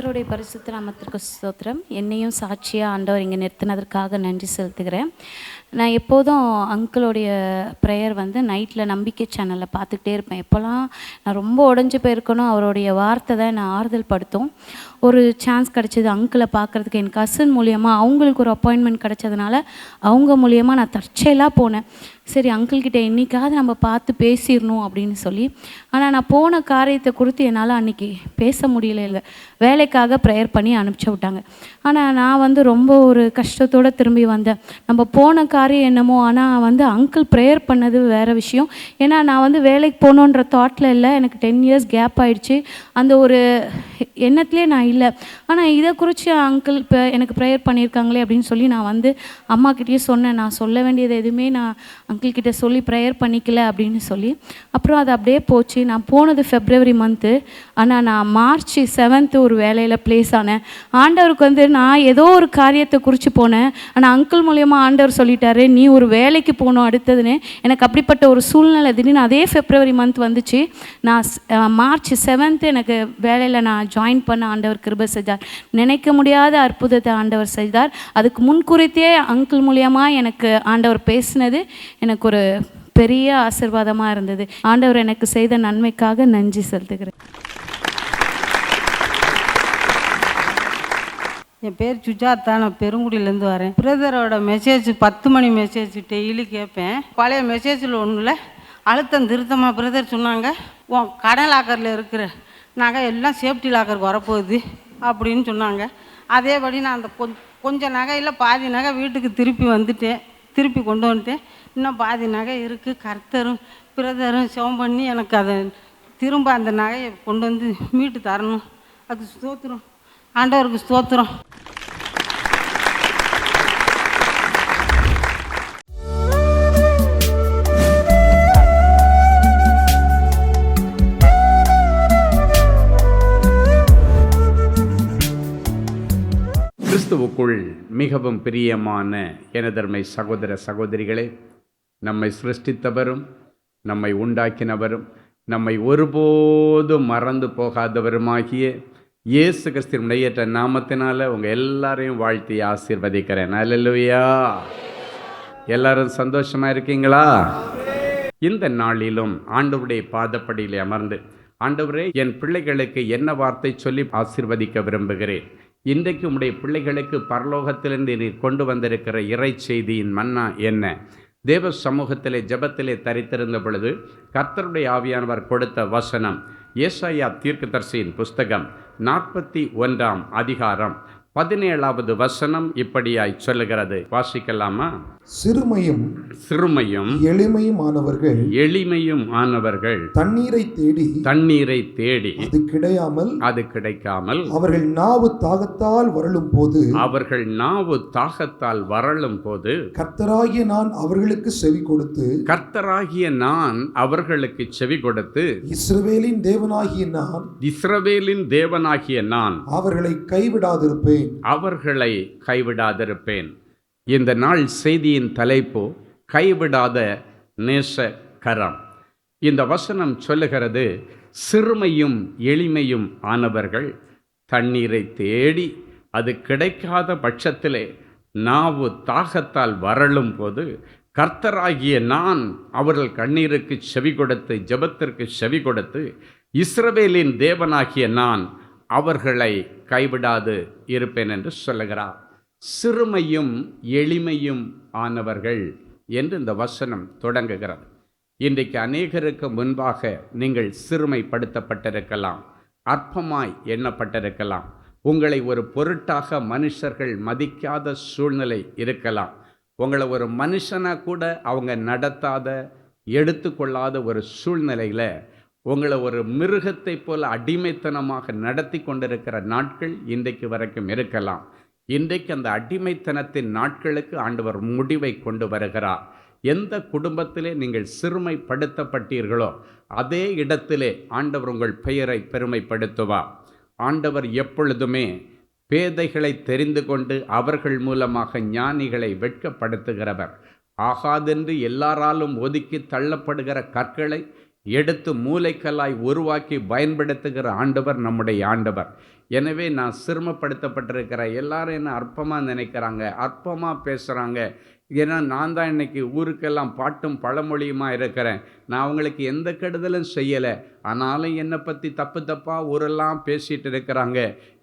கர்த்தருடைய பரிசுத்த நாமத்திற்கு ஸ்தோத்திரம். என்னையும் சாட்சியாக ஆண்டவர் இங்கே நிறுத்தினதற்காக நன்றி செலுத்துகிறேன். நான் எப்போதும் அங்கிளுடைய ப்ரேயர் நைட்டில் நம்பிக்கை சேனலில் பார்த்துக்கிட்டே இருப்பேன். எப்போல்லாம் நான் ரொம்ப உடஞ்சி போயிருக்கணும், அவருடைய வார்த்தை தான் நான் ஆறுதல் படுத்தும். ஒரு சான்ஸ் கிடச்சிது அங்கிளை பார்க்குறதுக்கு. என் கசின் மூலியமாக அவங்களுக்கு ஒரு அப்பாயின்மெண்ட் கிடச்சதுனால அவங்க மூலியமாக நான் தற்செயலாக போனேன். சரி, அங்கிள்கிட்ட என்றைக்காவது நம்ம பார்த்து பேசிடணும் அப்படின்னு சொல்லி. ஆனால் நான் போன காரியத்தை குறித்து என்னால் அன்றைக்கி பேச முடியல. வேலைக்காக ப்ரேயர் பண்ணி அனுப்பிச்சி விட்டாங்க. ஆனால் நான் ரொம்ப ஒரு கஷ்டத்தோடு திரும்பி வந்தேன். நம்ம போன காரியம் என்னமோ, ஆனால் அங்கிள் ப்ரேயர் பண்ணது வேறு விஷயம். ஏன்னா நான் வேலைக்கு போகணுன்ற தாட்டில் இல்லை. எனக்கு 10 years கேப் ஆகிடுச்சு. அந்த ஒரு எண்ணத்துலேயே நான் இல்லை. ஆனால் இதை குறித்து அங்கிள் இப்போ எனக்கு ப்ரேயர் பண்ணியிருக்காங்களே அப்படின்னு சொல்லி நான் அம்மாக்கிட்டேயே சொன்னேன். நான் சொல்ல வேண்டியது எதுவுமே நான் அங்கிள்கிட்ட சொல்லி ப்ரேயர் பண்ணிக்கல அப்படின்னு சொல்லி. அப்புறம் அது அப்படியே போச்சு. நான் போனது February month. ஆனால் நான் March 7th ஒரு வேலையில் ப்ளேஸ் ஆனேன். ஆண்டவருக்கு நான் ஏதோ ஒரு காரியத்தை குறித்து போனேன். ஆனால் அங்கிள் மூலயமா ஆண்டவர் சொல்லிட்டாரு, நீ ஒரு வேலைக்கு போகணும் அடுத்ததுன்னு. எனக்கு அப்படிப்பட்ட ஒரு சூழ்நிலை திடீர்னு அதே February month வந்துச்சு. நான் March 7th எனக்கு வேலையில் நான் ஜாயின் பண்ண ஆண்டவர் கிருபை செய்தார். நினைக்க முடியாத அற்புதத்தை ஆண்டவர் செய்தார். அதுக்கு முன்குறித்தே அங்கிள் மூலயமா எனக்கு ஆண்டவர் பேசினது எனக்கு ஒரு பெரிய ஆசீர்வாதமாக இருந்தது. ஆண்டவர் எனக்கு செய்த நன்மைக்காக நன்றி செலுத்துகிறேன். என் பேர் சுஜாதா, நான் பெருங்குடியிலேருந்து வரேன். பிரதரோட மெசேஜ் 10 மணி மெசேஜ் டெய்லி கேட்பேன். பழைய மெசேஜில் ஒன்றில் அழுத்தம் திருத்தமாக பிரதர் சொன்னாங்க, உன் கடன் லாக்கரில் இருக்கிற நகை எல்லாம் சேஃப்டி லாக்கருக்கு வரப்போகுது அப்படின்னு சொன்னாங்க. அதேபடி நான் அந்த கொஞ்சம் நகையில் பாதி நகை வீட்டுக்கு திருப்பி கொண்டு வந்துட்டேன். இன்னும் பாதி நகை இருக்குது. கர்த்தரும் பிரதரும் சிவம் பண்ணி எனக்கு அதை திரும்ப அந்த நகையை கொண்டு வந்து மீட்டு தரணும். அதுக்கு ஸ்தோத்திரம், ஆண்டவருக்கு ஸ்தோத்திரம். கிறிஸ்துவுக்குள் மிகவும் பிரியமான எனதர்மை சகோதர சகோதரிகளே, நம்மை சிருஷ்டித்தவரும் நம்மை உண்டாக்கினவரும் நம்மை ஒருபோதும் மறந்து போகாதவருமாகிய இயேசு கிறிஸ்துவின் ஏற்ற நாமத்தினால உங்கள் எல்லாரையும் வாழ்த்தி ஆசீர்வதிக்கிறேன். அல்லேலூயா. எல்லாரும் சந்தோஷமாக இருக்கீங்களா? இந்த நாளிலும் ஆண்டவருடைய பாதப்படியிலே அமர்ந்து, ஆண்டவரே, என் பிள்ளைகளுக்கு என்ன வார்த்தை சொல்லி ஆசீர்வதிக்க விரும்புகிறேன். இன்றைக்கு உடைய பிள்ளைகளுக்கு பரலோகத்திலிருந்து நீர் கொண்டு வந்திருக்கிற இறை செய்தியின் மன்னா என்ன? தேவ சமூகத்திலே ஜெபத்திலே தரித்திருந்த பொழுது கர்த்தருடைய ஆவியானவர் கொடுத்த வசனம் ஏசாயா தீர்க்கதரிசியின் புஸ்தகம் 41ஆம் அதிகாரம் 17வது வசனம் இப்படியாய் சொல்லுகிறது. வாசிக்கலாமா? சிறுமையும் எளிமையும் ஆனவர்கள் தண்ணீரை தேடி அது கிடைக்காமல் அவர்கள் நாவு தாகத்தால் வரலும் போது கர்த்தராகிய நான் அவர்களுக்கு செவி கொடுத்து இஸ்ரவேலின் தேவனாகிய நான் அவர்களை கைவிடாதிருப்பேன். இந்த நாள் செய்தியின் தலைப்பு கைவிடாத நேச கரம். இந்த வசனம் சொல்லுகிறது, சிறுமையும் எளிமையும் ஆனவர்கள் தண்ணீரை தேடி அது கிடைக்காத பட்சத்திலே நாவு தாகத்தால் வரலும் போது கர்த்தராகிய நான் அவர்கள் கண்ணீருக்கு செவி கொடுத்து ஜெபத்திற்கு செவி கொடுத்து இஸ்ரவேலின் தேவனாகிய நான் அவர்களை கைவிடாது இருப்பேன் என்று சொல்லுகிறார். சிறுமையும் எளிமையும் ஆனவர்கள் என்று இந்த வசனம் தொடங்குகிறது. இன்றைக்கு அநேகருக்கு முன்பாக நீங்கள் சிறுமைப்படுத்தப்பட்டிருக்கலாம், அற்பமாய் எண்ணப்பட்டிருக்கலாம், உங்களை ஒரு பொருட்டாக மனுஷர்கள் மதிக்காத சூழ்நிலை இருக்கலாம், உங்களை ஒரு மனுஷனாக கூட அவங்க நடத்தாத எடுத்துக்கொள்ளாத ஒரு சூழ்நிலையில் உங்களை ஒரு மிருகத்தை போல அடிமைத்தனமாக நடத்தி கொண்டிருக்கிற நாட்கள் இன்றைக்கு வரைக்கும் இருக்கலாம். இன்றைக்கு அந்த அடிமைத்தனத்தின் நாட்களுக்கு ஆண்டவர் முடிவை கொண்டு வருகிறார். எந்த குடும்பத்திலே நீங்கள் சிறுமைப்படுத்தப்பட்டீர்களோ அதே இடத்திலே ஆண்டவர் உங்கள் பெயரை பெருமைப்படுத்துவார். ஆண்டவர் எப்பொழுதுமே பேதைகளை தெரிந்து கொண்டு அவர்கள் மூலமாக ஞானிகளை வெட்கப்படுத்துகிறவர். ஆகாதென்று எல்லாராலும் ஒதுக்கி தள்ளப்படுகிற கற்களை எடுத்து மூலைக்கல்லாய் உருவாக்கி பயன்படுத்துகிற ஆண்டவர் நம்முடைய ஆண்டவர். எனவே நான் சிரமப்படுத்தப்பட்டிருக்கிறேன். எல்லாரும் என்ன அற்பமாக நினைக்கிறாங்க, அற்பமாக பேசுகிறாங்க. ஏன்னா நான் தான் இன்னைக்கு ஊருக்கெல்லாம் பாட்டும் பழமொழியுமா இருக்கிறேன். நான் அவங்களுக்கு எந்த கெடுதலும் செய்யலை, ஆனாலும் என்னை பற்றி தப்பு தப்பாக ஊரெல்லாம் பேசிகிட்டு இருக்கிறாங்க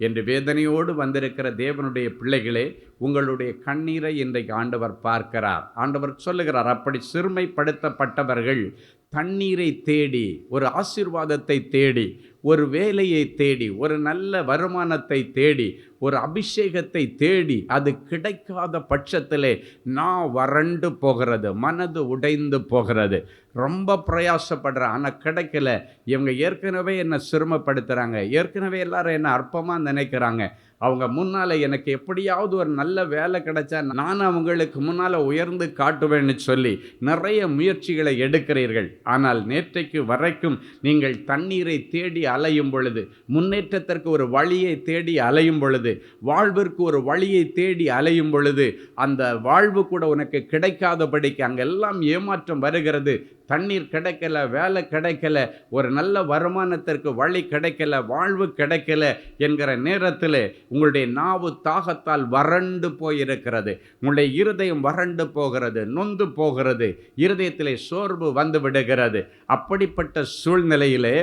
என்று வேதனையோடு வந்திருக்கிற தேவனுடைய பிள்ளைகளே, உங்களுடைய கண்ணீரை இன்றைக்கு ஆண்டவர் பார்க்கிறார். ஆண்டவர் சொல்லுகிறார், அப்படி சிறுமைப்படுத்தப்பட்டவர்கள் தண்ணீரை தேடி, ஒரு ஆசீர்வாதத்தை தேடி, ஒரு வேலையை தேடி, ஒரு நல்ல வருமானத்தை தேடி, ஒரு அபிஷேகத்தை தேடி அது கிடைக்காத பட்சத்திலே நான் வறண்டு போகிறது, மனது உடைந்து போகிறது, ரொம்ப பிரயாசப்படுற, ஆனால் கிடைக்கல. இவங்க ஏற்கனவே என்னை சிரமப்படுத்துகிறாங்க, ஏற்கனவே எல்லாரும் என்னை அற்பமாக நினைக்கிறாங்க, அவங்க முன்னால் எனக்கு எப்படியாவது ஒரு நல்ல வேலை கிடைச்சா நான் அவங்களுக்கு முன்னால் உயர்ந்து காட்டுவேன்னு சொல்லி நிறைய முயற்சிகளை எடுக்கிறீர்கள். ஆனால் நேற்றைக்கு வரைக்கும் நீங்கள் தண்ணீரை தேடி அலையும் பொழுது, முன்னேற்றத்திற்கு ஒரு வழியை தேடி அலையும் பொழுது, வாழ்விற்கு ஒரு வழியை தேடி அலையும் பொழுது, அந்த வாழ்வு கூட உனக்கு கிடைக்காதபடிக்கு அங்கெல்லாம் ஏமாற்றம் வருகிறது. தண்ணீர் கிடைக்கல, வேலை கிடைக்கல, ஒரு நல்ல வருமானத்திற்கு வழி கிடைக்கல, வாழ்வு கிடைக்கல என்கிற நேரத்தில் உங்களுடைய நாவு தாகத்தால் வறண்டு போயிருக்கிறது, உங்களுடைய இருதயம் வறண்டு போகிறது, நொந்து போகிறது, இருதயத்திலே சோர்வு வந்து விடுகிறது. அப்படிப்பட்ட சூழ்நிலையிலே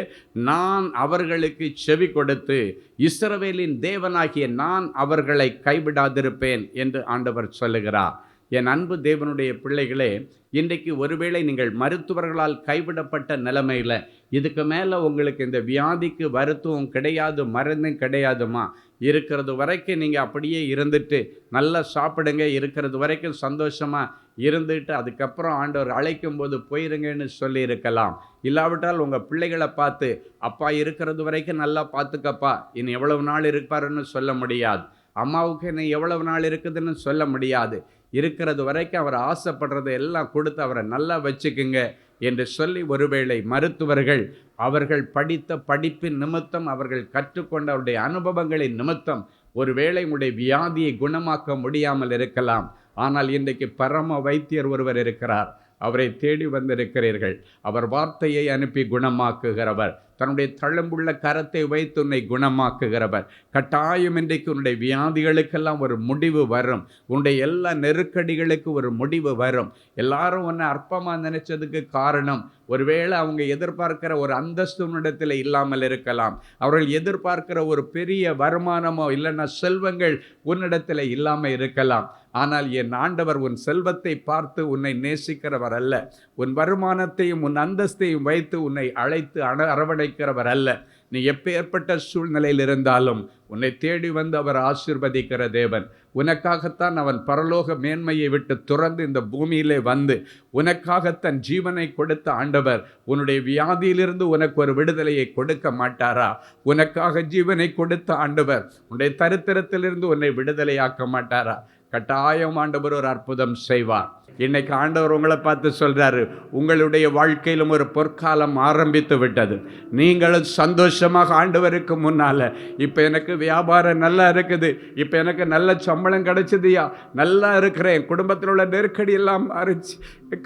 நான் அவர்களுக்கு செவி கொடுத்து இஸ்ரவேலின் தேவனாகிய நான் அவர்களை கைவிடாதிருப்பேன் என்று ஆண்டவர் சொல்லுகிறார். என் அன்பு தேவனுடைய பிள்ளைகளே, இன்றைக்கு ஒருவேளை நீங்கள் மருத்துவர்களால் கைவிடப்பட்ட நிலைமையில் இதுக்கு மேலே உங்களுக்கு இந்த வியாதிக்கு மருத்துவம் கிடையாது, மருந்தும் கிடையாதுமா, இருக்கிறது வரைக்கும் நீங்கள் அப்படியே இருந்துட்டு நல்லா சாப்பிடுங்க, இருக்கிறது வரைக்கும் சந்தோஷமாக இருந்துட்டு அதுக்கப்புறம் ஆண்டவர் அழைக்கும் போது போயிருங்கன்னு சொல்லி இருக்கலாம். இல்லாவிட்டால் உங்கள் பிள்ளைகளை பார்த்து, அப்பா இருக்கிறது வரைக்கும் நல்லா பார்த்துக்கப்பா, இனி எவ்வளவு நாள் இருப்பாருன்னு சொல்ல முடியாது, அம்மாவுக்கு இன்னும் எவ்வளவு நாள் இருக்குதுன்னு சொல்ல முடியாது, இருக்கிறது வரைக்கும் அவர் ஆசைப்படுறதை எல்லாம் கொடுத்து அவரை நல்லா வச்சுக்குங்க என்று சொல்லி ஒருவேளை மருத்துவர்கள் அவர்கள் படித்த படிப்பின் நிமித்தம், அவர்கள் கற்றுக்கொண்ட அவருடைய அனுபவங்களின் நிமித்தம் ஒருவேளை உங்களுடைய வியாதியை குணமாக்க முடியாமல் இருக்கலாம். ஆனால் இன்றைக்கு பரம வைத்தியர் ஒருவர் இருக்கிறார், அவரை தேடி வந்திருக்கிறீர்கள். அவர் வார்த்தையை அனுப்பி குணமாக்குகிறவர், தன்னுடைய தழும்புள்ள கரத்தை வைத்து உன்னை குணமாக்குகிறவர். கட்டாயம் இன்றைக்கு உன்னுடைய வியாதிகளுக்கெல்லாம் ஒரு முடிவு வரும், உன்னுடைய எல்லா நெருக்கடிகளுக்கு ஒரு முடிவு வரும். எல்லாரும் உன்னை அற்பமாக நினைச்சதுக்கு காரணம் ஒருவேளை அவங்க எதிர்பார்க்கிற ஒரு அந்தஸ்து உன்னிடத்தில் இல்லாமல் இருக்கலாம், அவர்கள் எதிர்பார்க்கிற ஒரு பெரிய வருமானமோ இல்லைன்னா செல்வங்கள் உன்னிடத்தில் இல்லாமல் இருக்கலாம். ஆனால் என் ஆண்டவர் உன் செல்வத்தை பார்த்து உன்னை நேசிக்கிறவர் அல்ல, உன் வருமானத்தையும் உன் அந்தஸ்தையும் வைத்து உன்னை அழைத்து அரவணைக்கிறவர் அல்ல. நீ எப்பேற்பட்ட சூழ்நிலையில் இருந்தாலும் உன்னை தேடி வந்து அவர் ஆசீர்வதிக்கிற தேவன். உனக்காகத்தான் அவன் பரலோக மேன்மையை விட்டு துறந்து இந்த பூமியிலே வந்து உனக்காக தன் ஜீவனை கொடுத்த ஆண்டவர் உன்னுடைய வியாதியிலிருந்து உனக்கு ஒரு விடுதலையை கொடுக்க மாட்டாரா? உனக்காக ஜீவனை கொடுத்த ஆண்டவர் உன்னுடைய தரித்திரத்திலிருந்து உன்னை விடுதலையாக்க மாட்டாரா? கட்டாயம் ஆண்டவர் ஒரு அற்புதம் செய்வார். இன்னைக்கு ஆண்டவர் உங்களை பார்த்து சொல்றாரு, உங்களுடைய வாழ்க்கையிலும் ஒரு பொற்காலம் ஆரம்பித்து விட்டது. நீங்களும் சந்தோஷமாக ஆண்டவருக்கு முன்னால, இப்போ எனக்கு வியாபாரம் நல்லா இருக்குது, இப்போ எனக்கு நல்ல சம்பளம் கிடைச்சதுயா, நல்லா இருக்கிறேன், குடும்பத்தில் உள்ள நெருக்கடி எல்லாம் மாறிச்சு,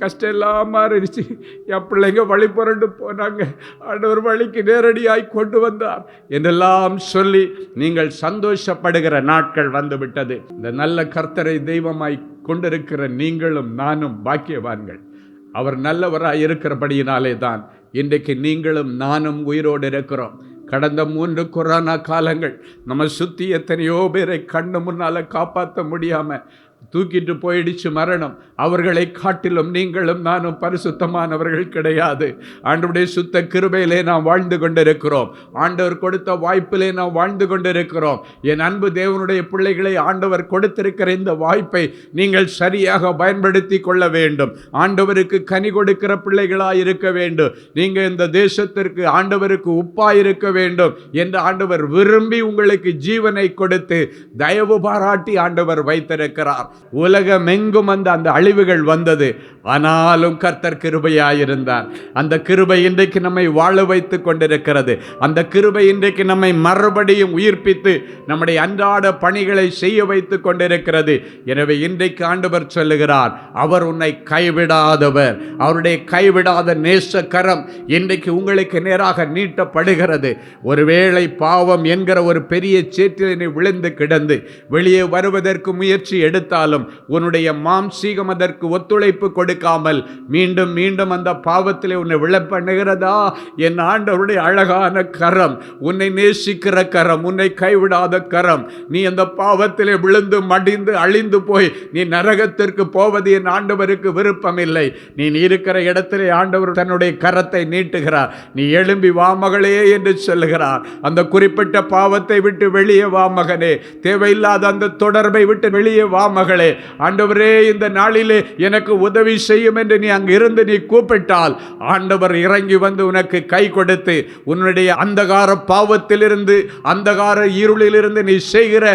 கஷ்டம் எல்லாம் மாறிடுச்சு, என் பிள்ளைங்க வழி புரண்டு போனாங்க, ஆண்டவர் வழிக்கு நேரடியாய் கொண்டு வந்தார் என்றெல்லாம் சொல்லி நீங்கள் சந்தோஷப்படுகிற நாட்கள் வந்து விட்டது. இந்த நல்ல கர்த்தரை தெய்வமாய் கொண்டிருக்கிற நீங்களும் நானும் பாக்கியவான்கள். அவர் நல்லவராய் இருக்கிறபடியினாலே தான் இன்றைக்கு நீங்களும் நானும் உயிரோடு இருக்கிறோம். கடந்த 3 கொரோனா காலங்கள் நம்ம சுற்றி எத்தனையோ பேரை கண்ணு முன்னால் காப்பாற்ற முடியாமல் தூக்கிட்டு போயிடுச்சு மரணம். அவர்களை காட்டிலும் நீங்களும் நானும் பரிசுத்தமானவர்கள் கிடையாது. ஆண்டவருடைய சுத்த கிருபையிலே நாம் வாழ்ந்து கொண்டிருக்கிறோம், ஆண்டவர் கொடுத்த வாய்ப்பிலே நாம் வாழ்ந்து கொண்டிருக்கிறோம். என் அன்பு தேவனுடைய பிள்ளைகளை, ஆண்டவர் கொடுத்திருக்கிற இந்த வாய்ப்பை நீங்கள் சரியாக பயன்படுத்தி கொள்ள வேண்டும். ஆண்டவருக்கு கனி கொடுக்கிற பிள்ளைகளாக இருக்க வேண்டும். நீங்கள் இந்த தேசத்திற்கு ஆண்டவருக்கு உப்பாய் இருக்க வேண்டும் என்று ஆண்டவர் விரும்பி உங்களுக்கு ஜீவனை கொடுத்து தயவு பாராட்டி ஆண்டவர் வைத்திருக்கிறார். உலகமெங்கும் அந்த அழிவுகள் வந்தது. ஆனாலும் கர்த்தர் கிருபையாயிருந்தார். அந்த கிருபை இன்றைக்கு நம்மை வாழ வைத்து கொண்டிருக்கிறது. அந்த கிருபை இன்றைக்கு நம்மை மறுபடியும் உயிர்ப்பித்து நம்முடைய அன்றாட பணிகளை செய்ய வைத்து கொண்டிருக்கிறது. எனவே இன்றைக்கு ஆண்டவர் சொல்லுகிறார், அவர் உன்னை கைவிடாதவர். அவருடைய கைவிடாத நேச கரம் இன்றைக்கு உங்களுக்கு நேராக நீட்டப்படுகிறது. ஒருவேளை பாவம் என்கிற ஒரு பெரிய சேற்றில் விழுந்து கிடந்து வெளியே வருவதற்கு முயற்சி எடுத்தாலும் உன்னுடைய மாம்சீகம் அதற்கு ஒத்துழைப்பு கொடுக்காமல் மீண்டும் மீண்டும் அந்த பாவத்திலே உன்னை விழ பண்ணுகிறதா? என் ஆண்டவருடைய அழகான கரம், உன்னை நேசிக்கிற கரம், உன்னை கைவிடாத கரம். நீ அந்த பாவத்திலே விழுந்து மடிந்து அழிந்து போய் நீ நரகத்திற்கு போவது என் ஆண்டவருக்கு விருப்பமில்லை. நீ இருக்கிற இடத்திலே ஆண்டவர் தன்னுடைய கரத்தை நீட்டுகிறார். நீ எழும்பி வா மகளே என்று சொல்லுகிறார். அந்த குறிப்பிட்ட பாவத்தை விட்டு வெளியே வா மகனே, தேவையில்லாத அந்த தொடர்பை விட்டு வெளியே வா மகளே. ஆண்டவரே, இந்த நாளிலே எனக்கு உதவி செய்யும் என்று நீ அங்கு இருந்து நீ கூப்பிட்டால் ஆண்டவர் இறங்கி வந்து உனக்கு கை கொடுத்து உன்னுடைய அந்தகார பாவத்திலிருந்து, அந்தகார இருளிலிருந்து, நீ செய்கிற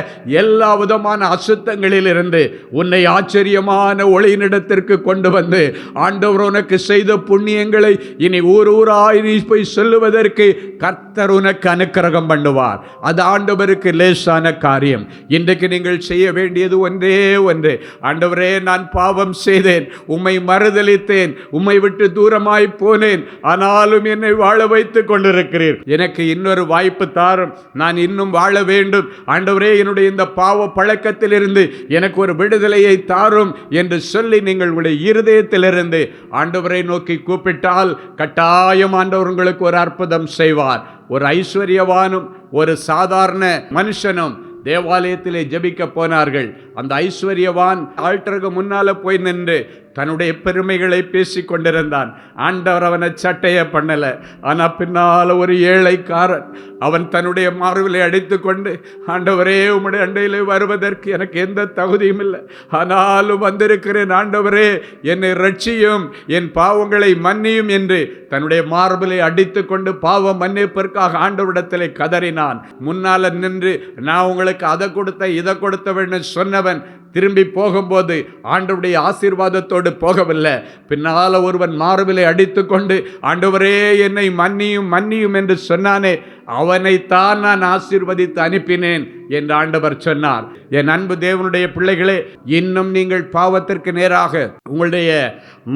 எல்லா விதமான அசுத்தங்களிலிருந்து உன்னை ஆச்சரியமான ஒளியினிடத்திற்கு கொண்டு வந்து ஆண்டவர் உனக்கு செய்த புண்ணியங்களை இனி ஊர் ஊராய் நீ போய் சொல்லுவதற்கு கர்த்தர் உனக்கு அனுக்கிரகம் பண்ணுவார். அது ஆண்டவருக்கு லேசான காரியம். இன்றைக்கு நீங்கள் செய்ய வேண்டியது ஒன்றே ஒன்று. ஆண்டவரே, நான் பாவம் செய்தேன், உம்மை மறுதலித்தேன், உம்மை விட்டு தூரமாய் போனேன், ஆனாலும் என்னை வாழ வைத்துக் கொண்டிருக்கிறீர். எனக்கு இன்னொரு வாய்ப்பு தாரும், நான் இன்னும் வாழ வேண்டும். ஆண்டவரே, என்னுடைய இந்த பாவ பழக்கத்திலிருந்து எனக்கு ஒரு விடுதலையை தாரும் என்று சொல்லி நீங்கள் உங்களுடைய இருதயத்திலிருந்து ஆண்டவரை நோக்கி கூப்பிட்டால் கட்டாயம் ஆண்டவர் உங்களுக்கு ஒரு அற்புதம் செய்வார். ஒரு ஐஸ்வர்யவானும் ஒரு சாதாரண மனுஷனும் தேவாலயத்திலே ஜெபிக்க போனார்கள். அந்த ஐஸ்வர்யவான் ஆல்டருக்கு முன்னால போய் நின்று தன்னுடைய பெருமைகளை பேசி கொண்டிருந்தான். ஆண்டவர் அவனை சட்டைய பண்ணல. ஆனால் பின்னால் ஒரு ஏழைக்காரன் அவன் தன்னுடைய மார்பிலை அடித்து கொண்டு, ஆண்டவரே, உம்முடைய அண்டையிலே வருவதற்கு எனக்கு எந்த தகுதியும் இல்லை, ஆனாலும் வந்திருக்கிறேன், ஆண்டவரே என்னை ரட்சியும், என் பாவங்களை மன்னியும் என்று தன்னுடைய மார்பிலை அடித்து கொண்டு பாவ மன்னிப்பிற்காக ஆண்டவரிடத்திலே கதறினான். முன்னால நின்று நான் உங்களுக்கு அதை கொடுத்த இதை கொடுத்தவன்னு சொன்னவன் திரும்பி போகும்போது ஆண்டவருடைய ஆசீர்வாதத்தோடு போகவில்லை. பின்னால் ஒருவன் மார்பிலை அடித்து கொண்டு, ஆண்டவரே என்னை மன்னியும் மன்னியும் என்று சொன்னானே, அவனைத்தான் நான் ஆசீர்வதித்து அனுப்பினேன் என்று ஆண்டவர் சொன்னார். என் அன்பு தேவனுடைய பிள்ளைகளே, இன்னும் நீங்கள் பாவத்திற்கு நேராக உங்களுடைய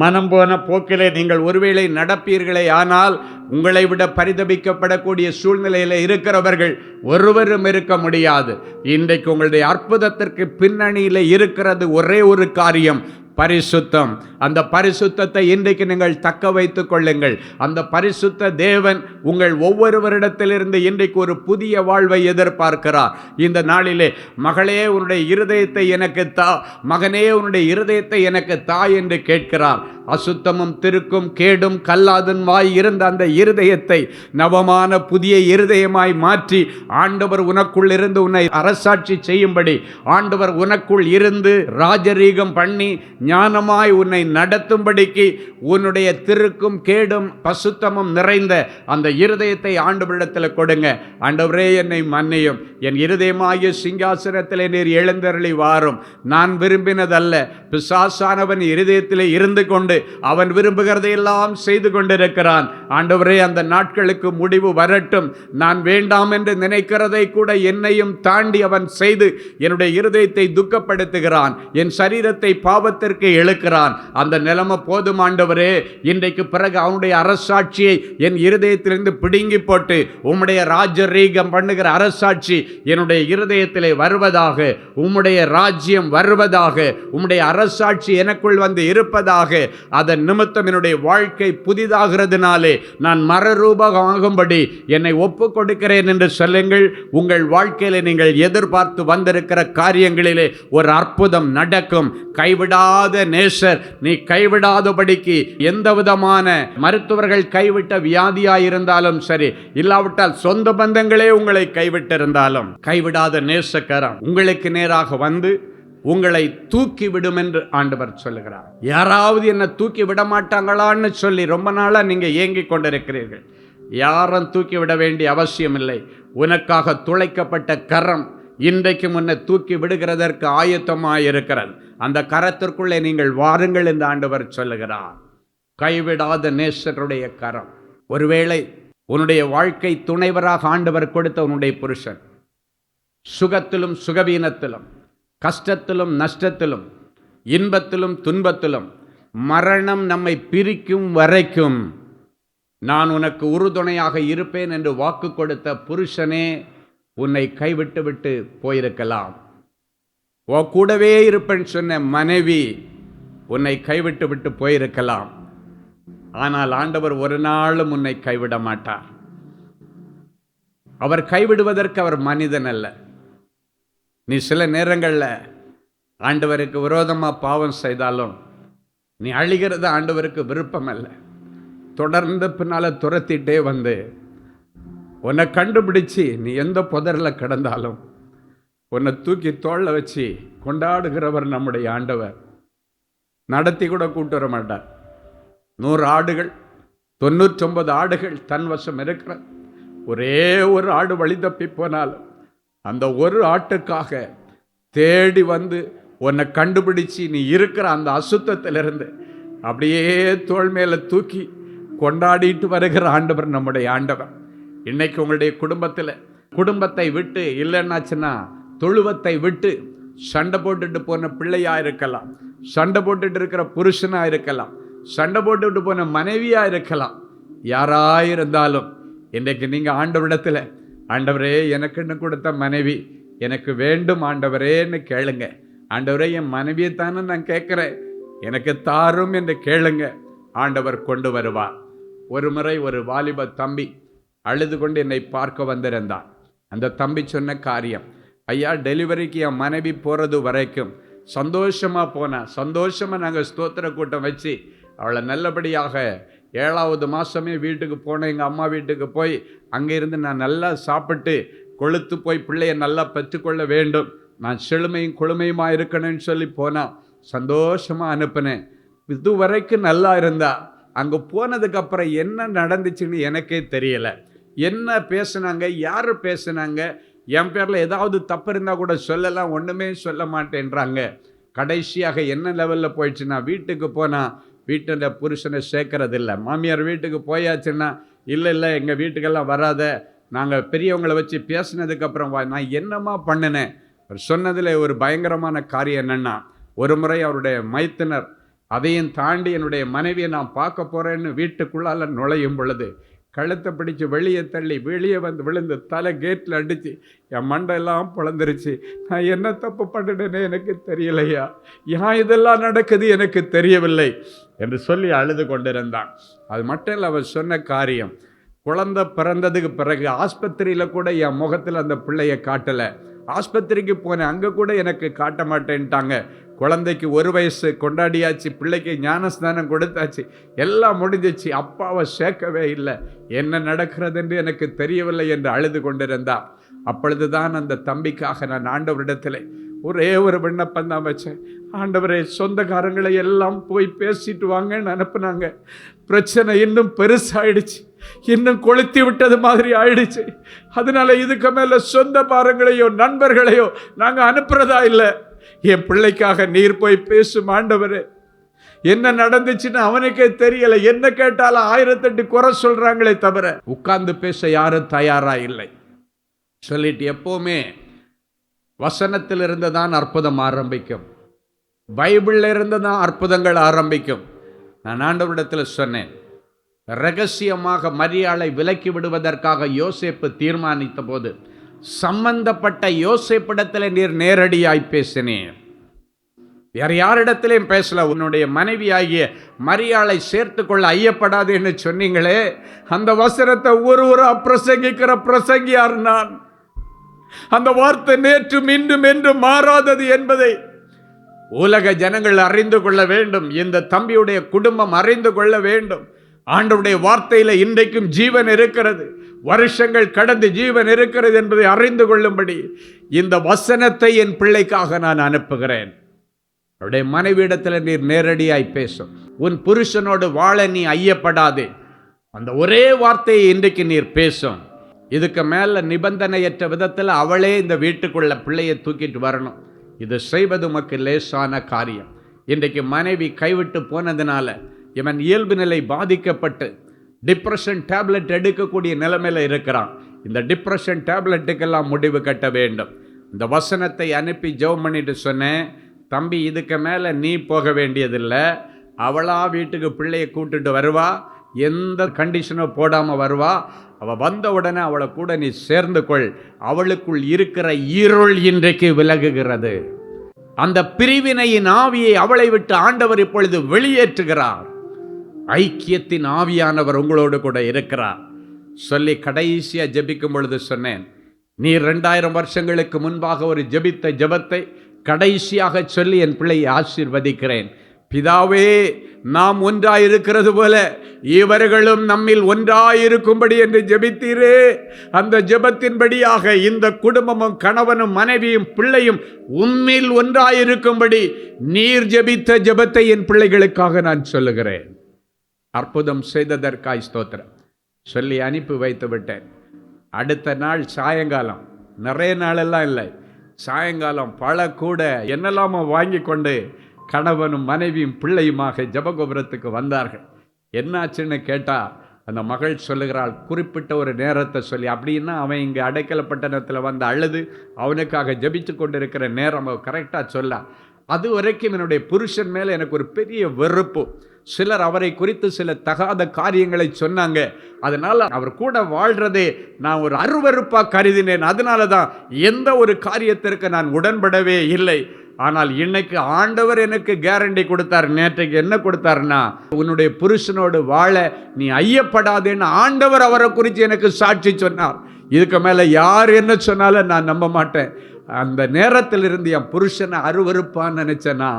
மனம் போன போக்கிலே நீங்கள் ஒருவேளை நடப்பீர்களே, ஆனால் உங்களை விட பரிதபிக்கப்படக்கூடிய சூழ்நிலையில் இருக்கிறவர்கள் ஒருவரும் இருக்க முடியாது. இன்றைக்கு உங்களுடைய அற்புதத்திற்கு பின்னணியில் இருக்கிறது ஒரே ஒரு காரியம், பரிசுத்தம். அந்த பரிசுத்தத்தை இன்றைக்கு நீங்கள் தக்க வைத்துக் கொள்ளுங்கள். அந்த பரிசுத்த தேவன் உங்கள் ஒவ்வொருவரிடத்திலிருந்து இன்றைக்கு ஒரு புதிய வாழ்வை எதிர்பார்க்கிறார். இந்த நாளிலே, மகளே உன்னுடைய இருதயத்தை எனக்கு தா, மகனே உன்னுடைய இருதயத்தை எனக்கு தா என்று கேட்கிறார். அசுத்தமும் திருக்கும் கேடும் கல்லாதன் வாய் இருந்த அந்த இருதயத்தை நவமான புதிய இருதயமாய் மாற்றி ஆண்டவர் உனக்குள் இருந்து உன்னை அரசாட்சி செய்யும்படி, ஆண்டவர் உனக்குள் இருந்து ராஜரீகம் பண்ணி ஞானமாய் உன்னை நடத்தும்படிக்கு உன்னுடைய திருக்கும் கேடும் பசுத்தமும் நிறைந்த அந்த இருதயத்தை ஆண்டவரிடத்தில் கொடுங்க. ஆண்டவரே என்னை மன்னியும், என் இருதயமாகிய சிங்காசனத்திலே நீர் எழுந்தருளி வாரும். நான் விரும்பினதல்ல, பிசாசானவன் இருதயத்திலே இருந்து கொண்டு அவன் விரும்புகிறதையெல்லாம் செய்து கொண்டிருக்கிறான். ஆண்டவரே, அந்த நாட்களுக்கு முடிவு வரட்டும். நான் வேண்டாம் என்று நினைக்கிறதை கூட என்னையும் தாண்டி அவன் செய்து என்னுடைய இருதயத்தை துக்கப்படுத்துகிறான், என் சரீரத்தை பாவத்திற்கு இழுக்கிறான். அந்த நிலைமை போதும் ஆண்டவரே. இன்றைக்கு பிறகு அவனுடைய அரசாட்சியை என் இருதயத்திலிருந்து பிடுங்கி போட்டு உம்முடைய ராஜரீகம் பண்ணுகிற அரசாட்சி என்னுடைய இருதயத்திலே வருவதாக, உம்முடைய ராஜ்யம் வருவதாக, உம்முடைய அரசாட்சி எனக்குள் வந்து இருப்பதாக. அதன் நிமித்தம் என்னுடைய வாழ்க்கை புதிதாகிறதுனாலே நான் மறுரூபமாகும்படி என்னை ஒப்புக் கொடுக்கிறேன் என்று சொல்லுங்கள். உங்கள் வாழ்க்கையிலே நீங்கள் எதிர்பார்த்து வந்திருக்கிற காரியங்களிலே ஒரு அற்புதம் நடக்கும். கைவிடாத நேசர், நீ கைவிடாதபடிக்கு எந்த விதமான மருத்துவர்கள் கைவிட்ட வியாதியாயிருந்தாலும் சரி, இல்லாவிட்டால் சொந்த பந்தங்களே உங்களை கைவிட்டிருந்தாலும், கைவிடாத நேசக்கரம் உங்களுக்கு நேராக வந்து உங்களை தூக்கி விடும் என்று ஆண்டவர் சொல்லுகிறார். யாராவது என்ன தூக்கி விட மாட்டாங்களான்னு சொல்லி ரொம்ப நாளாக நீங்கள் ஏங்கிக் கொண்டிருக்கிறீர்கள். யாரும் தூக்கி விட வேண்டிய அவசியம் இல்லை. உனக்காக துளைக்கப்பட்ட கரம் இன்றைக்கு முன்ன தூக்கி விடுகிறதற்கு ஆயத்தமாயிருக்கிறது. அந்த கரத்திற்குள்ளே நீங்கள் வாருங்கள் என்று ஆண்டவர் சொல்லுகிறார். கைவிடாத நேசருடைய கரம். ஒருவேளை உன்னுடைய வாழ்க்கை துணைவராக ஆண்டவர் கொடுத்த உன்னுடைய புருஷன் சுகத்திலும் சுகவீனத்திலும், கஷ்டத்திலும் நஷ்டத்திலும், இன்பத்திலும் துன்பத்திலும், மரணம் நம்மை பிரிக்கும் வரைக்கும் நான் உனக்கு உறுதுணையாக இருப்பேன் என்று வாக்கு கொடுத்த புருஷனே உன்னை கைவிட்டு விட்டு போயிருக்கலாம். கூடவே இருப்பேன் சொன்ன மனைவி உன்னை கைவிட்டு விட்டு போயிருக்கலாம். ஆனால் ஆண்டவர் ஒரு நாளும் உன்னை கைவிட மாட்டார். அவர் கைவிடுவதற்கு அவர் மனிதன் அல்ல. நீ சில நேரங்களில் ஆண்டவருக்கு விரோதமாக பாவம் செய்தாலும் நீ அழிகிறது ஆண்டவருக்கு விருப்பம் அல்ல. தொடர்ந்து பின்னால் துரத்திட்டே வந்து உன்னை கண்டுபிடிச்சி நீ எந்த புதரில் கிடந்தாலும் உன்னை தூக்கி தோளில் வச்சு கொண்டாடுகிறவர் நம்முடைய ஆண்டவர். நடத்தி கூட கூட்டு வர மாட்டார். 100 ஆடுகள் 99 ஆடுகள் தன் வசம் இருக்கிற ஒரே ஒரு ஆடு வழி தப்பி போனாலும் அந்த ஒரு ஆட்டுக்காக தேடி வந்து உன்னை கண்டுபிடிச்சி நீ இருக்கிற அந்த அசுத்தத்திலிருந்து அப்படியே தோள் மேலே தூக்கி கொண்டாடிட்டு வருகிற ஆண்டவர் நம்முடைய ஆண்டவர். இன்னைக்கு உங்களுடைய குடும்பத்தை விட்டு இல்லைன்னாச்சுன்னா தொழுவத்தை விட்டு சண்டை போட்டுட்டு போன பிள்ளையா இருக்கலாம், சண்டை போட்டுட்டு இருக்கிற புருஷனா இருக்கலாம், சண்டை போட்டுட்டு போன மனைவியா இருக்கலாம். யாராயிருந்தாலும் இன்றைக்கு நீங்கள் ஆண்டவரிடத்தில் ஆண்டவரே எனக்குன்னு கொடுத்த மனைவி எனக்கு வேண்டும் ஆண்டவரேன்னு கேளுங்க. ஆண்டவரே என் மனைவியை தானே நான் கேட்குறேன், எனக்கு தாரும் என்று கேளுங்க. ஆண்டவர் கொண்டு வருவார். ஒரு முறை ஒரு வாலிப தம்பி அழுது கொண்டு என்னை பார்க்க வந்திருந்தான். அந்த தம்பி சொன்ன காரியம், ஐயா டெலிவரிக்கு என் மனைவி போகிறது வரைக்கும் சந்தோஷமாக போனேன். சந்தோஷமாக நாங்கள் ஸ்தோத்திர கூட்டம் வச்சு அவளை நல்லபடியாக 7வது மாதமே வீட்டுக்கு போனேன். எங்கள் அம்மா வீட்டுக்கு போய் அங்கே இருந்து நான் நல்லா சாப்பிட்டு கொழுத்து போய் பிள்ளையை நல்லா பெற்றுக்கொள்ள வேண்டும், நான் செழுமையும் கொழுமையுமாக இருக்கணும்னு சொல்லி போனான். சந்தோஷமாக அனுப்பினேன். இதுவரைக்கும் நல்லா இருந்தா. அங்கே போனதுக்கப்புறம் என்ன நடந்துச்சுன்னு எனக்கே தெரியலை. என்ன பேசுனாங்க, யார் பேசுனாங்க, என் பேரில் ஏதாவது தப்பு இருந்தால் கூட சொல்லலாம், ஒன்றுமே சொல்ல மாட்டேன்றாங்க. கடைசியாக என்ன லெவலில் போயிடுச்சுன்னா வீட்டுக்கு போனால் வீட்டில் புருஷனை சேர்க்கறதில்லை. மாமியார் வீட்டுக்கு போயாச்சுன்னா இல்லை எங்கள் வீட்டுக்கெல்லாம் வராத, நாங்கள் பெரியவங்களை வச்சு பேசினதுக்கப்புறம் நான் என்னம்மா பண்ணினேன். அவர் சொன்னதில் ஒரு பயங்கரமான காரியம் என்னென்னா, ஒரு முறை அவருடைய மைத்தினர் அதையும் தாண்டி என்னுடைய மனைவியை நான் பார்க்க போகிறேன்னு வீட்டுக்குள்ளால் நுழையும் பொழுது கழுத்தை பிடிச்சி வெளியே தள்ளி வெளியே வந்து விழுந்து தலை கேட்டில் அடித்து என் மண்டெல்லாம் பிளந்துருச்சு. நான் என்ன தப்பு பண்ணிட்டேன்னு எனக்கு தெரியலையா, ஏன் இதெல்லாம் நடக்குது எனக்கு தெரியவில்லை என்று சொல்லி அழுது கொண்டிருந்தான். அது மட்டும் இல்லை, அவர் சொன்ன காரியம், குழந்தை பிறந்ததுக்கு பிறகு ஆஸ்பத்திரியில் கூட என் முகத்தில் அந்த பிள்ளையை காட்டலை. ஆஸ்பத்திரிக்கு போனேன், அங்கே கூட எனக்கு காட்ட மாட்டேன்ட்டாங்க. குழந்தைக்கு 1 வயசு கொண்டாடியாச்சு, பிள்ளைக்கு ஞானஸ்தானம் கொடுத்தாச்சு, எல்லாம் முடிஞ்சிச்சு, அப்பாவை சேர்க்கவே இல்லை, என்ன நடக்கிறது என்று எனக்கு தெரியவில்லை என்று அழுது கொண்டிருந்தார். அப்பொழுதுதான் அந்த தம்பிக்காக நான் ஆண்டவரிடத்தில் ஒரே ஒரு விண்ணப்பம் தான் வச்சேன். ஆண்டவரே, சொந்தக்காரங்களை எல்லாம் போய் பேசிட்டு வாங்கன்னு அனுப்புனாங்க. பிரச்சனை இன்னும் பெருசாயிடுச்சு, இன்னும் கொளுத்தி விட்டது மாதிரி ஆயிடுச்சு. அதனால இதுக்கு மேல சொந்த பாரங்களையோ நண்பர்களையோ நாங்கள் அனுப்புறதா இல்லை. என் பிள்ளைக்காக நீர் போய் பேசும் ஆண்டவரே. என்ன நடந்துச்சுன்னு அவனுக்கே தெரியல, என்ன கேட்டாலும் 1008 குறை சொல்றாங்களே தவிர உட்கார்ந்து பேச யாரும் தயாரா இல்லை. சொல்லிட்டு எப்பவுமே வசனத்தில் இருந்து தான் அற்புதம் ஆரம்பிக்கும், பைபிள்ல இருந்து தான் அற்புதங்கள் ஆரம்பிக்கும். நான் ஆண்டவரிடத்தில் சொன்னேன், ரகசியமாக மரியாளை விலக்கி விடுவதற்காக யோசேப்பு தீர்மானித்த போது சம்பந்தப்பட்ட யோசேப்பிடத்தில் நீர் நேரடியாய் பேசினீர், வேற யாரிடத்திலையும் பேசல. உன்னுடைய மனைவியாகிய மரியாளை சேர்த்து கொள்ள ஐயப்படாது என்று சொன்னீங்களே, அந்த வசனத்தை ஒரு பிரசங்கிக்கிற பிரசங்கியார் நான். அந்த வார்த்தை நேற்றும் இன்றும் என்றும் மாறாதது என்பதை உலக ஜனங்கள் அறிந்து கொள்ள வேண்டும். இந்த தம்பியுடைய குடும்பம் அறிந்து கொள்ள வேண்டும். ஆண்டவருடைய வார்த்தையில இன்றைக்கும் ஜீவன் இருக்கிறது, வருஷங்கள் கடந்து ஜீவன் இருக்கிறது என்பதை அறிந்து கொள்ளும்படி இந்த வசனத்தை என் பிள்ளைக்காக நான் அனுப்புகிறேன். அவருடைய மனைவியிடத்தில் நீர் நேரடியாய் பேசும். உன் புருஷனோடு வாழ நீ ஐயப்படாதே, அந்த ஒரே வார்த்தையை இன்றைக்கு நீர் பேசும். இதுக்கு மேலே நிபந்தனையற்ற விதத்தில் அவளே இந்த வீட்டுக்குள்ள பிள்ளையை தூக்கிட்டு வரணும். இது செய்வது உமக்கு லேசான காரியம். இன்றைக்கு மனைவி கைவிட்டு போனதுனால இவன் இயல்பு நிலை பாதிக்கப்பட்டு டிப்ரெஷன் டேப்லெட் எடுக்கக்கூடிய நிலைமையில் இருக்கிறான். இந்த டிப்ரெஷன் டேப்லெட்டுக்கெல்லாம் முடிவு கட்ட வேண்டும். இந்த வசனத்தை அனுப்பி ஜெபம் பண்ணிட்டு சொன்னேன், தம்பி இதுக்கு மேலே நீ போக வேண்டியதில்லை, அவளா வீட்டுக்கு பிள்ளையை கூட்டுட்டு வருவா, எந்த கண்டிஷனும் போடாமல் வருவா. அவள் வந்த உடனே அவளை கூட நீ சேர்ந்து கொள். அவளுக்குள் இருக்கிற இருள் இன்றைக்கு விலகுகிறது. அந்த பிரிவினையின் ஆவியை அவளை விட்டு ஆண்டவர் இப்பொழுது வெளியேற்றுகிறார். ஐக்கியத்தின் ஆவியானவர் உங்களோடு கூட இருக்கிறார் சொல்லி கடைசியாக ஜெபிக்கும் பொழுது சொன்னேன், நீ 2000 வருஷங்களுக்கு முன்பாக ஒரு ஜெபித்த ஜெபத்தை கடைசியாக சொல்லி என் பிள்ளையை ஆசீர்வதிக்கிறேன். பிதாவே, நாம் ஒன்றாயிருக்கிறது போல இவர்களும் நம்மில் ஒன்றாயிருக்கும்படி என்று ஜெபித்தீரே. அந்த ஜெபத்தின்படியாக இந்த குடும்பமும் கணவனும் மனைவியும் பிள்ளையும் உம்மில் ஒன்றாயிருக்கும்படி நீர் ஜெபித்த ஜெபத்தை என் பிள்ளைகளுக்காக நான் சொல்லுகிறேன். அற்புதம் செய்ததற்காய் ஸ்தோத்திரம் சொல்லி அனுப்பி வைத்து விட்டேன். அடுத்த நாள் சாயங்காலம், நிறைய நாளெல்லாம் இல்லை, சாயங்காலம் பல கூட என்னெல்லாமோ வாங்கி கொண்டு கணவனும் மனைவியும் பிள்ளையுமாக ஜெபகோபுரத்துக்கு வந்தார்கள். என்னாச்சுன்னு கேட்டால் அந்த மகள் சொல்லுகிறாள், குறிப்பிட்ட ஒரு நேரத்தை சொல்லி, அப்படின்னா அவன் இங்கே அடைக்கல பட்டணத்தில் வந்து அழுது அவனுக்காக ஜெபித்து கொண்டிருக்கிற நேரம் அவன் கரெக்டாக சொல்ல. அது வரைக்கும் என்னுடைய புருஷன் மேலே எனக்கு ஒரு பெரிய வெறுப்பு. சிலர் அவரை குறித்து சில தகாத காரியங்களை சொன்னாங்க. அதனால் அவர் கூட வாழ்கிறதே நான் ஒரு அருவருப்பாக கருதினேன். அதனால தான் எந்த ஒரு காரியத்திற்கு நான் உடன்படவே இல்லை. ஆனால் இன்னைக்கு ஆண்டவர் எனக்கு கேரண்டி கொடுத்தார். நேற்றைக்கு என்ன கொடுத்தாருன்னா, உன்னுடைய புருஷனோடு வாழ நீ ஐயப்படாதேன்னு ஆண்டவர் அவரை குறித்து எனக்கு சாட்சி சொன்னார். இதுக்கு மேலே யார் என்ன சொன்னாலும் நான் நம்ப மாட்டேன். அந்த நேரத்தில் இருந்து என் புருஷனை அருவருப்பான்னு நினச்சேன்னா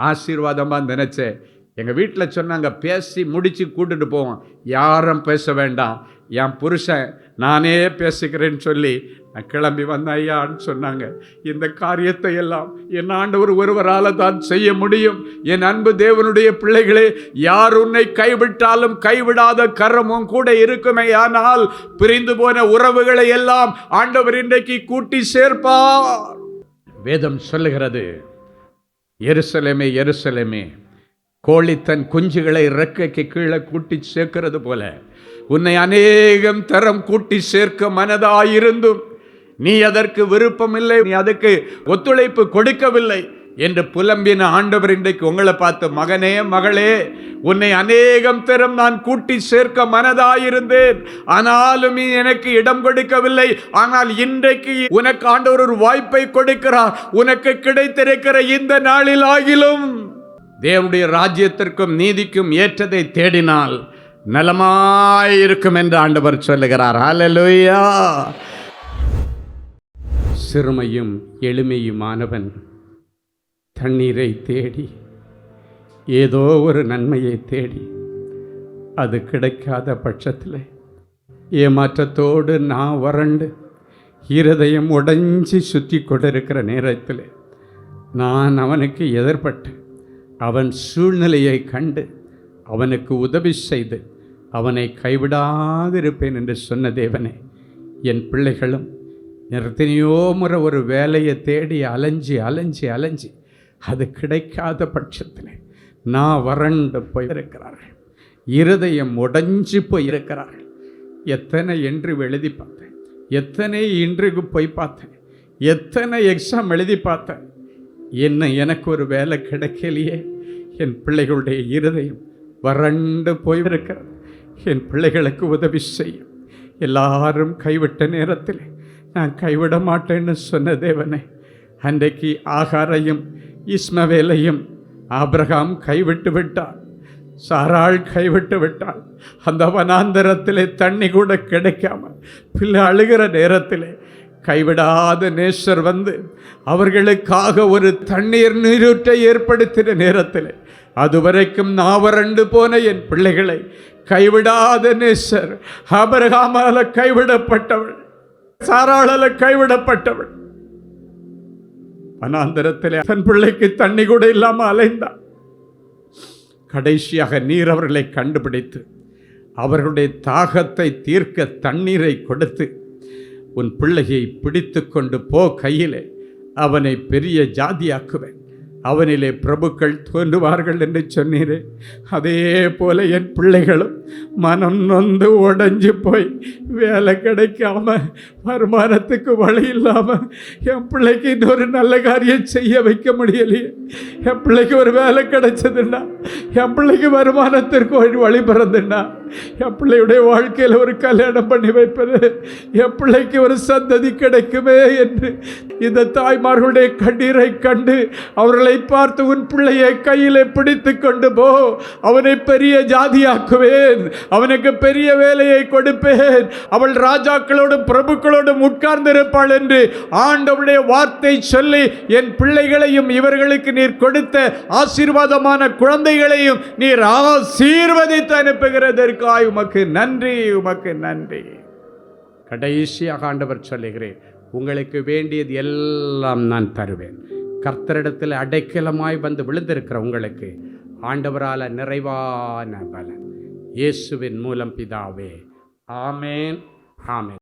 ஆசீர்வாதமாக நினச்சேன். எங்கள் வீட்டில் சொன்னாங்க, பேசி முடித்து கூட்டுட்டு போவோம், யாரும் பேச வேண்டாம், என் புருஷன் நானே பேசிக்கிறேன்னு சொல்லி நான் கிளம்பி வந்தேன் ஐயான்னு சொன்னாங்க. இந்த காரியத்தை எல்லாம் என் ஆண்டவர் ஒருவரால் தான் செய்ய முடியும். என் அன்பு தேவனுடைய பிள்ளைகளே, யார் உன்னை கைவிட்டாலும் கைவிடாத கரமும் கூட இருக்குமே. ஆனால் பிரிந்து போன உறவுகளை எல்லாம் ஆண்டவர் இன்றைக்கு கூட்டி சேர்ப்பார். வேதம் சொல்லுகிறது, எருசலேமே எருசலேமே, கோழி தன் குஞ்சுகளை இறக்கைக்கு கீழே கூட்டி சேர்க்கிறது போல உன்னை அநேகம் தரம் கூட்டி சேர்க்க மனதாயிருந்தும் நீ அதற்கு விருப்பமில்லை, நீ அதுக்கு ஒத்துழைப்பு கொடுக்கவில்லை என்று புலம்பின ஆண்டவர் இன்றைக்கு உங்களை பார்த்து, மகனே மகளே, உன்னை அநேகம் தரம் நான் கூட்டி சேர்க்க மனதாயிருந்தேன், ஆனாலும் நீ எனக்கு இடம் கொடுக்கவில்லை. ஆனால் இன்றைக்கு உனக்கு ஆண்டவர் ஒரு வாய்ப்பை கொடுக்கிறார். உனக்கு கிடைத்திருக்கிற இந்த நாளில் ஆகிலும் தேவனுடைய ராஜ்யத்திற்கும் நீதிக்கும் ஏற்றதை தேடினால் நலமாயிருக்கும் என்று ஆண்டவர் சொல்லுகிறார். ஹல்லேலூயா. சிறுமையும் எளிமையுமானவன் தண்ணீரை தேடி, ஏதோ ஒரு நன்மையை தேடி, அது கிடைக்காத பட்சத்தில் ஏமாற்றத்தோடு நான் வறண்டு இருதயம் உடைஞ்சி சுற்றி கொண்டிருக்கிற நேரத்தில் நான் அவனுக்கு எதிர்பட்டு அவன் சூழ்நிலையை கண்டு அவனுக்கு உதவி செய்து அவனை கைவிடாதிருப்பேன் என்று சொன்ன தேவனே, என் பிள்ளைகளும் எத்தனையோ முறை ஒரு வேலையை தேடி அலைஞ்சி அலைஞ்சி அலைஞ்சி அது கிடைக்காத பட்சத்தில் நான் வறண்டு போயிருக்கிறார்கள், இருதயம் உடைஞ்சி போயிருக்கிறார்கள். எத்தனை இன்டர்வியூ எழுதி பார்த்தேன், எத்தனை இன்டர்வியூக்கு போய் பார்த்தேன், எத்தனை எக்ஸாம் எழுதி பார்த்தேன், எனக்கு ஒரு வேலை கிடைக்கலையே. என் பிள்ளைகளுடைய இருதயம் வறண்டு போயிருக்கிறது. என் பிள்ளைகளுக்கு உதவி செய்யும். எல்லாரும் கைவிட்ட நேரத்தில் நான் கைவிட மாட்டேன்னு சொன்ன தேவனே, அன்றைக்கு ஆகாரையும் இஸ்மவேலையும் ஆபிரகாம் கைவிட்டு விட்டார், சாராள் கைவிட்டு விட்டாள். அந்த வனாந்தரத்திலே தண்ணி கூட கிடைக்காம பிள்ளை அழுகிற நேரத்தில் கைவிடாத நேசர் வந்து அவர்களுக்காக ஒரு தண்ணீர் நீரூற்றை ஏற்படுத்தின நேரத்தில் அதுவரைக்கும் நாவறண்டு போன என் பிள்ளைகளை கைவிடாத நேசர் ஆபிரகாமால கைவிடப்பட்டவள், சாராளால கைவிடப்பட்டவள் வனாந்தரத்தில் தன் பிள்ளைக்கு தண்ணி கூட இல்லாமல் அலைந்தாள். கடைசியாக நீர் அவர்களை கண்டுபிடித்து அவர்களுடைய தாகத்தை தீர்க்க தண்ணீரை கொடுத்து உன் பிள்ளையை பிடித்து கொண்டு போ கையிலே, அவனை பெரிய ஜாதியாக்குவேன், அவனிலே பிரபுக்கள் தோன்றுவார்கள் என்று சொன்னீரே. அதே போல என் பிள்ளைகளும் மனம் நொந்து உடைஞ்சு போய் வேலை கிடைக்காம வருமானத்துக்கு வழி இல்லாமல் என் பிள்ளைக்கு இன்னொரு நல்ல காரியம் செய்ய வைக்க முடியலையே. என் பிள்ளைக்கு ஒரு வேலை கிடைச்சதுன்னா, என் பிள்ளைக்கு வருமானத்திற்கு ஒரு வழி பிறந்துன்னா, என் பிள்ளையுடைய வாழ்க்கையில் ஒரு கல்யாணம் பண்ணி வைப்பது, என் பிள்ளைக்கு ஒரு சந்ததி கிடைக்குமே என்று இந்த தாய்மார்களுடைய கண்ணீரை கண்டு அவர்களை பார்த்து, உன் பிள்ளையை கையிலே பிடித்து கொண்டு போ, அவனை பெரிய ஜாதியாக்குவேன், அவனுக்கு பெரிய வேலையை கொடுப்பேன், அவள் ராஜாக்களோடும் பிரபுக்களோடும் உட்கார்ந்திருப்பாள் என்று ஆண்டவருடைய வார்த்தை சொல்லி, என் பிள்ளைகளையும் இவர்களுக்கு நீர் கொடுத்த ஆசீர்வாதமான குழந்தைகளையும் நீர் ஆசீர்வதித்து அனுப்புகிறதற்காய் உமக்கு நன்றி, உமக்கு நன்றி. கடைசியாக ஆண்டவர் சொல்லுகிறேன், உங்களுக்கு வேண்டியது எல்லாம் நான் தருவேன். கர்த்தரிடத்தில் அடைக்கலமாய் வந்து விழுந்திருக்கிற உங்களுக்கு ஆண்டவரால் நிறைவான பலன் இயேசுவின் மூலம் பிதாவே. ஆமேன், ஆமேன்.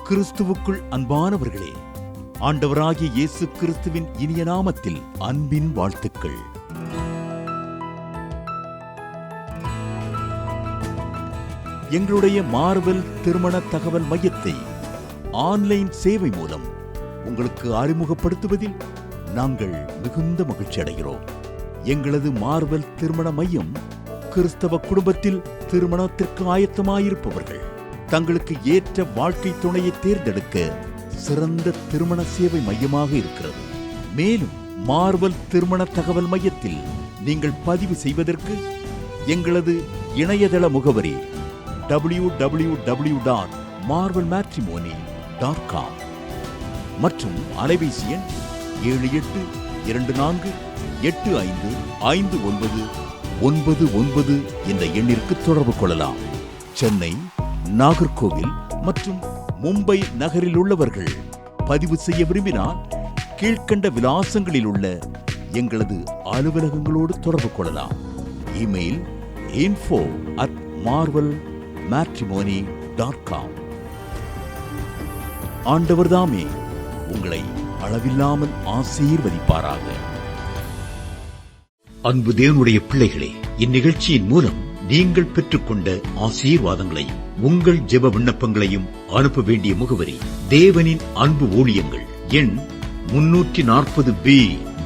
கிறிஸ்துவுக்குள் அன்பானவர்களே, ஆண்டவராகிய இயேசு கிறிஸ்துவின் இனிய நாமத்தில் அன்பின் வாழ்த்துக்கள். எங்களுடைய மார்வெல் திருமண தகவல் மையத்தை ஆன்லைன் சேவை மூலம் உங்களுக்கு அறிமுகப்படுத்துவதில் நாங்கள் மிகுந்த மகிழ்ச்சி அடைகிறோம். எங்களது மார்வெல் திருமண மையம் கிறிஸ்தவ குடும்பத்தில் திருமணத்திற்கு ஆயத்தமாயிருப்பவர்கள் தங்களுக்கு ஏற்ற வாழ்க்கை துணையை தேர்ந்தெடுக்க சிறந்த திருமண சேவை மையமாக இருக்கிறது. மேலும் மார்வெல் திருமண தகவல் மையத்தில் நீங்கள் பதிவு செய்வதற்கு எங்களது இணையதள முகவரி www.marvelmatrimony.com மற்றும் அலைபேசி எண் 7824855999 என்ற எண்ணிற்கு தொடர்பு கொள்ளலாம். சென்னை, நாகர்கோவில் மற்றும் மும்பை நகரில் உள்ளவர்கள் பதிவு செய்ய விரும்பினால் கீழ்கண்ட விலாசங்களில் உள்ள எங்களது அலுவலகங்களோடு தொடர்பு கொள்ளலாம். Email info@marvelmatrimony.com. ஆண்டவர்தாமே உங்களை அளவில்லாமல் ஆசீர்வதிப்பாராக. அன்பு தேவனுடைய பிள்ளைகளே, இந்நிகழ்ச்சியின் மூலம் நீங்கள் பெற்றுக்கொண்ட ஆசீர்வாதங்களை உங்கள் ஜெப விண்ணப்பங்களையும் அனுப்ப வேண்டிய முகவரி தேவனின் அன்பு ஊழியங்கள், எண் 340B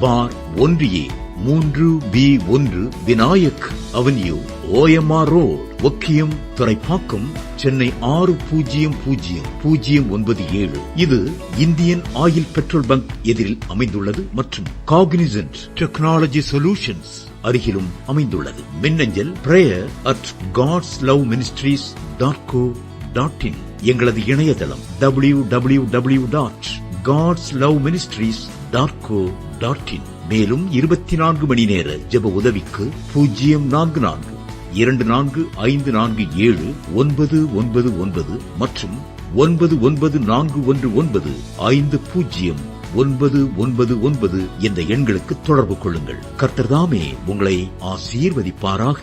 பார் 1A 3B1 Vinayak avenue, OMR road, Okkiyam, Thoraipakkam, Chennai 600097. இது இந்தியன் ஆயில் பெட்ரோல் பங்க் எதிரில் அமைந்துள்ளது மற்றும் காக்னிசன்ட் டெக்னாலஜி சொல்யூஷன்ஸ் அருகிலும் அமைந்துள்ளது. மின்னஞ்சல் prayer@godsloveministries.co.in. எங்களது இணையதளம் www.godsloveministries.co.in. மேலும் 24 மணி நேர ஜெப உதவிக்கு 044-5447-999 மற்றும் 9941950999 என்ற எண்களுக்கு தொடர்பு கொள்ளுங்கள். கர்த்தர்தாமே உங்களை ஆசீர்வதிப்பாராக.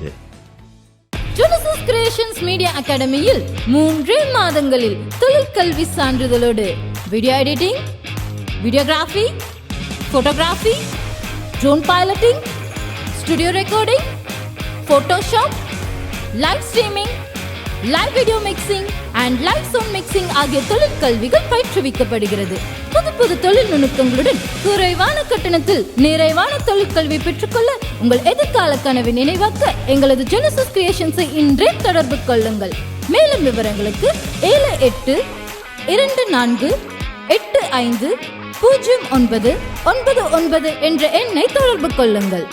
ஜெனசிஸ் கிரியேஷன்ஸ் மீடியா அகாடமியில் 3 மாதங்களில் தொழிற்கல்வி சான்றிதழோடு video editing, videography, photography, drone piloting, studio recording, Photoshop, live streaming, live video mixing and live sound mixing ஆகிய தொழிற்கல்விகள் பயிற்றுவிக்கப்படுகிறது. புது தொழில் நுணுக்கங்களுடன் குறைவான கட்டணத்தில் நிறைவான தொழிற்கல்வி பெற்றுக்கொள்ள உங்கள் எதிர்கால கனவை நினைவாக்க எங்களது ஜெனசிஸ் கிரியேஷன்ஸை இன்றே தொடர்பு கொள்ளுங்கள். மேலும் விவரங்களுக்கு 7824850999 என்ற எண்ணை தொடர்பு கொள்ளுங்கள்.